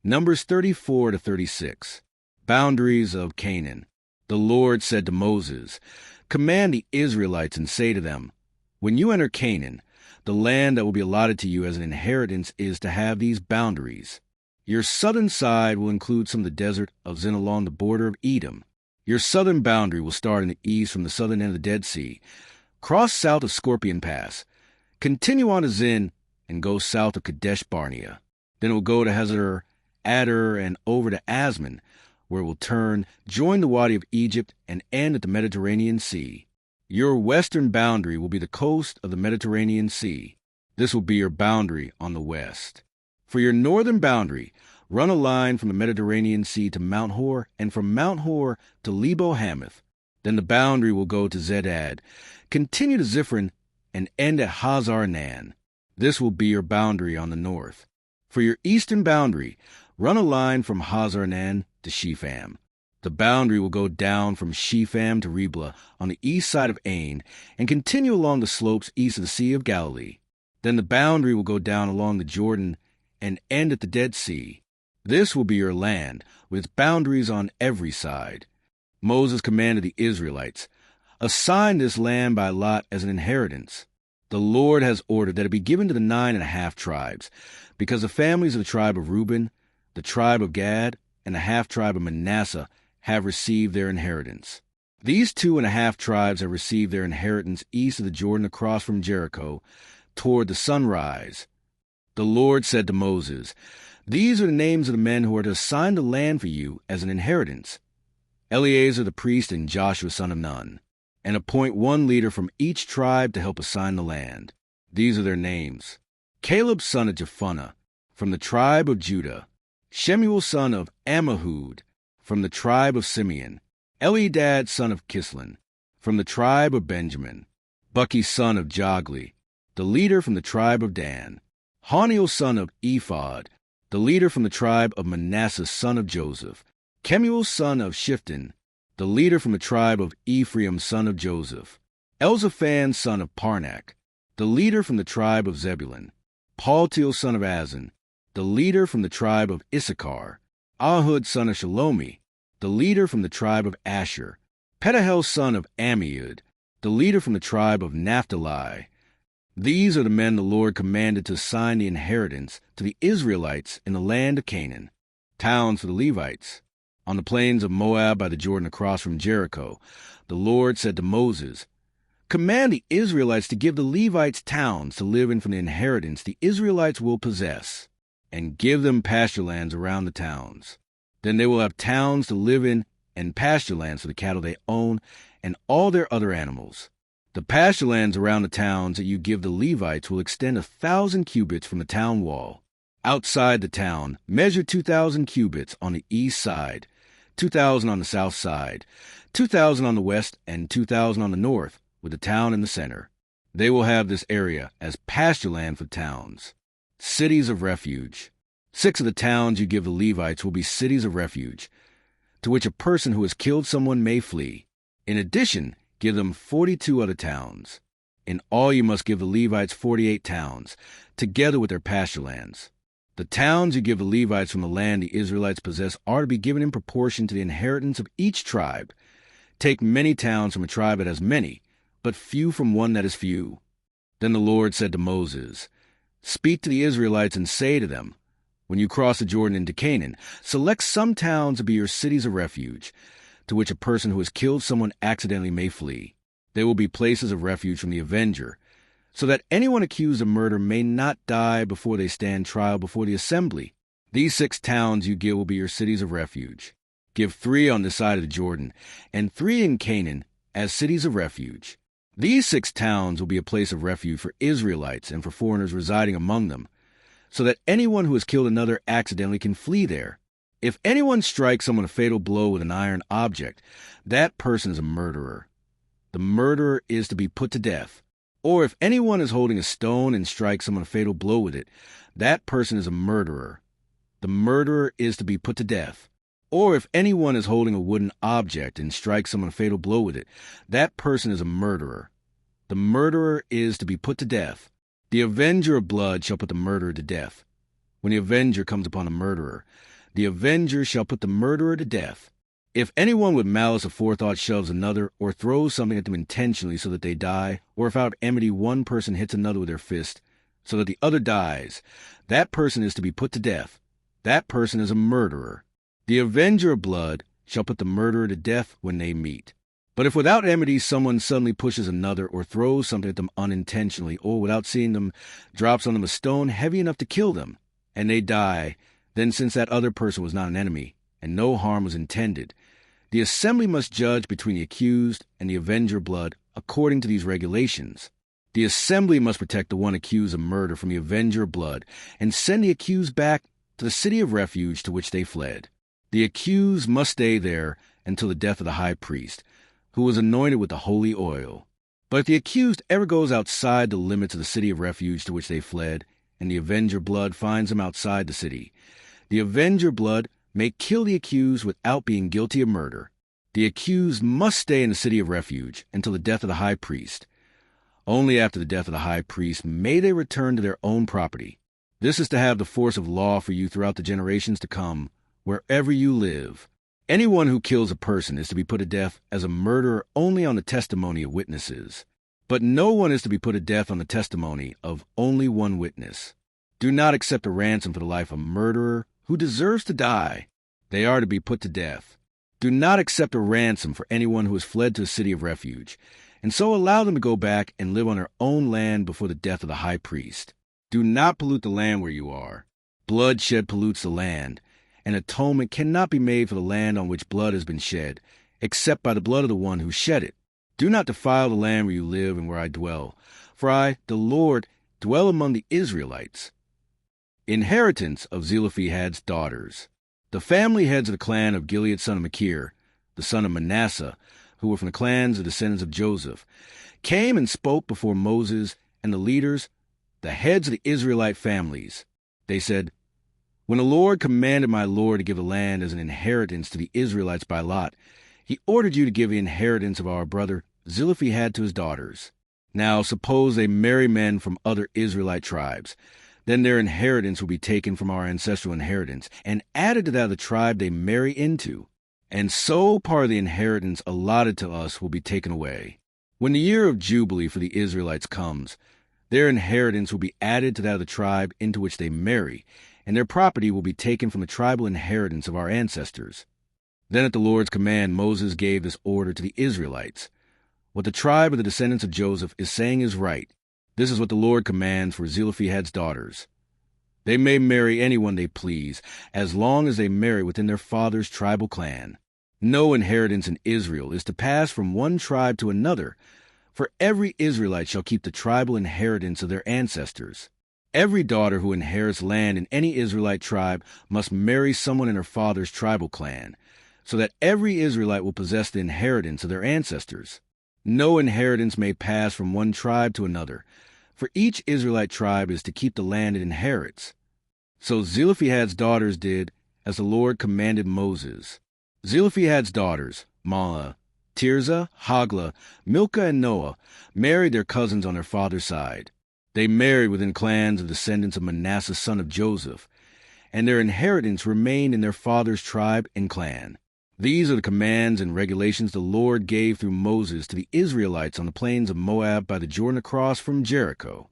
Numbers 34 to 36. Boundaries of Canaan. The Lord said to Moses, "Command the Israelites and say to them, when you enter Canaan, the land that will be allotted to you as an inheritance is to have these boundaries. Your southern side will include some of the desert of Zin along the border of Edom. Your southern boundary will start in the east from the southern end of the Dead Sea, cross south of Scorpion Pass, continue on to Zin, and go south of Kadesh Barnea. Then it will go to Hazar Adar and over to Asman, where it will turn, join the Wadi of Egypt, and end at the Mediterranean Sea. Your western boundary will be the coast of the Mediterranean Sea. This will be your boundary on the west. For your northern boundary, run a line from the Mediterranean Sea to Mount Hor, and from Mount Hor to Lebo Hamath. Then the boundary will go to Zedad, continue to Ziphron, and end at Hazar Nan. This will be your boundary on the north. For your eastern boundary, run a line from Hazar Nan to Shepham. The boundary will go down from Shepham to Riblah on the east side of Ain and continue along the slopes east of the Sea of Galilee. Then the boundary will go down along the Jordan and end at the Dead Sea. This will be your land, with its boundaries on every side. Moses commanded the Israelites, "Assign this land by lot as an inheritance. The Lord has ordered that it be given to the 9.5 tribes, because the families of the tribe of Reuben, the tribe of Gad, and the half-tribe of Manasseh have received their inheritance. These 2.5 tribes have received their inheritance east of the Jordan across from Jericho, toward the sunrise." The Lord said to Moses, "These are the names of the men who are to assign the land for you as an inheritance: Eleazar the priest and Joshua son of Nun. And appoint one leader from each tribe to help assign the land. These are their names: Caleb son of Jephunneh, from the tribe of Judah; Shemuel son of Ammihud, from the tribe of Simeon; Elidad son of Kislon, from the tribe of Benjamin; Bucky son of Jogli, the leader from the tribe of Dan; Haniel son of Ephod, the leader from the tribe of Manasseh son of Joseph; Kemuel son of Shifton, the leader from the tribe of Ephraim son of Joseph; Elzaphan son of Parnak, the leader from the tribe of Zebulun; Paltiel son of Azan, the leader from the tribe of Issachar; Ahud son of Shalomi, the leader from the tribe of Asher; Pedahel son of Ammiud, the leader from the tribe of Naphtali. These are the men the Lord commanded to assign the inheritance to the Israelites in the land of Canaan. Towns for the Levites. On the plains of Moab by the Jordan across from Jericho, the Lord said to Moses, "Command the Israelites to give the Levites towns to live in from the inheritance the Israelites will possess, and give them pasture lands around the towns. Then they will have towns to live in and pasture lands for the cattle they own and all their other animals. The pasture lands around the towns that you give the Levites will extend 1,000 cubits from the town wall. Outside the town, measure 2,000 cubits on the east side, 2,000 on the south side, 2,000 on the west, and 2,000 on the north, with the town in the center. They will have this area as pasture land for towns." Cities of refuge. 6 of the towns you give the Levites will be cities of refuge, to which a person who has killed someone may flee. In addition, give them 42 other towns. In all you must give the Levites 48 towns, together with their pasture lands. The towns you give the Levites from the land the Israelites possess are to be given in proportion to the inheritance of each tribe. Take many towns from a tribe that has many, but few from one that is few. Then the Lord said to Moses, "Speak to the Israelites and say to them, when you cross the Jordan into Canaan, select some towns to be your cities of refuge, to which a person who has killed someone accidentally may flee. They will be places of refuge from the avenger, so that anyone accused of murder may not die before they stand trial before the assembly. These 6 towns you give will be your cities of refuge. Give 3 on this side of the Jordan, and 3 in Canaan as cities of refuge. These 6 towns will be a place of refuge for Israelites and for foreigners residing among them, so that anyone who has killed another accidentally can flee there. If anyone strikes someone a fatal blow with an iron object, that person is a murderer. The murderer is to be put to death. Or if anyone is holding a stone and strikes someone a fatal blow with it, that person is a murderer. The murderer is to be put to death. Or if anyone is holding a wooden object and strikes someone a fatal blow with it, that person is a murderer. The murderer is to be put to death. The avenger of blood shall put the murderer to death. When the avenger comes upon the murderer, The avenger shall put the murderer to death. If anyone with malice aforethought shoves another, or throws something at them intentionally so that they die, or if out of enmity one person hits another with their fist, so that the other dies, that person is to be put to death. That person is a murderer. The avenger of blood shall put the murderer to death when they meet. But if without enmity someone suddenly pushes another, or throws something at them unintentionally, or without seeing them drops on them a stone heavy enough to kill them, and they die, then since that other person was not an enemy, and no harm was intended, the assembly must judge between the accused and the avenger of blood according to these regulations. The assembly must protect the one accused of murder from the avenger of blood, and send the accused back to the city of refuge to which they fled. The accused must stay there until the death of the high priest, who was anointed with the holy oil. But if the accused ever goes outside the limits of the city of refuge to which they fled, and the avenger of blood finds him outside the city, the avenger of blood may kill the accused without being guilty of murder. The accused must stay in the city of refuge until the death of the high priest. Only after the death of the high priest may they return to their own property. This is to have the force of law for you throughout the generations to come, wherever you live. Anyone who kills a person is to be put to death as a murderer only on the testimony of witnesses. But no one is to be put to death on the testimony of only one witness. Do not accept a ransom for the life of a murderer who deserves to die. They are to be put to death. Do not accept a ransom for anyone who has fled to a city of refuge, and so allow them to go back and live on their own land before the death of the high priest. Do not pollute the land where you are. Bloodshed pollutes the land, and atonement cannot be made for the land on which blood has been shed, except by the blood of the one who shed it. Do not defile the land where you live and where I dwell, for I, the Lord, dwell among the Israelites. Inheritance of Zelophehad's daughters. The family heads of the clan of Gilead son of Machir, the son of Manasseh, who were from the clans of descendants of Joseph, came and spoke before Moses and the leaders, the heads of the Israelite families. They said, "When the Lord commanded my Lord to give the land as an inheritance to the Israelites by lot, he ordered you to give the inheritance of our brother Zelophehad to his daughters. Now suppose they marry men from other Israelite tribes. Then their inheritance will be taken from our ancestral inheritance and added to that of the tribe they marry into. And so part of the inheritance allotted to us will be taken away. When the year of Jubilee for the Israelites comes, their inheritance will be added to that of the tribe into which they marry, and their property will be taken from the tribal inheritance of our ancestors." Then at the Lord's command Moses gave this order to the Israelites. What the tribe of the descendants of Joseph is saying is right. This is what the Lord commands for Zelophehad's daughters. They may marry anyone they please, as long as they marry within their father's tribal clan. No inheritance in Israel is to pass from one tribe to another, for every Israelite shall keep the tribal inheritance of their ancestors. Every daughter who inherits land in any Israelite tribe must marry someone in her father's tribal clan, so that every Israelite will possess the inheritance of their ancestors. No inheritance may pass from one tribe to another, for each Israelite tribe is to keep the land it inherits. So Zelophehad's daughters did as the Lord commanded Moses. Zelophehad's daughters, Mahlah, Tirzah, Hoglah, Milcah, and Noah, married their cousins on their father's side. They married within clans of descendants of Manasseh son of Joseph, and their inheritance remained in their father's tribe and clan. These are the commands and regulations the Lord gave through Moses to the Israelites on the plains of Moab by the Jordan across from Jericho.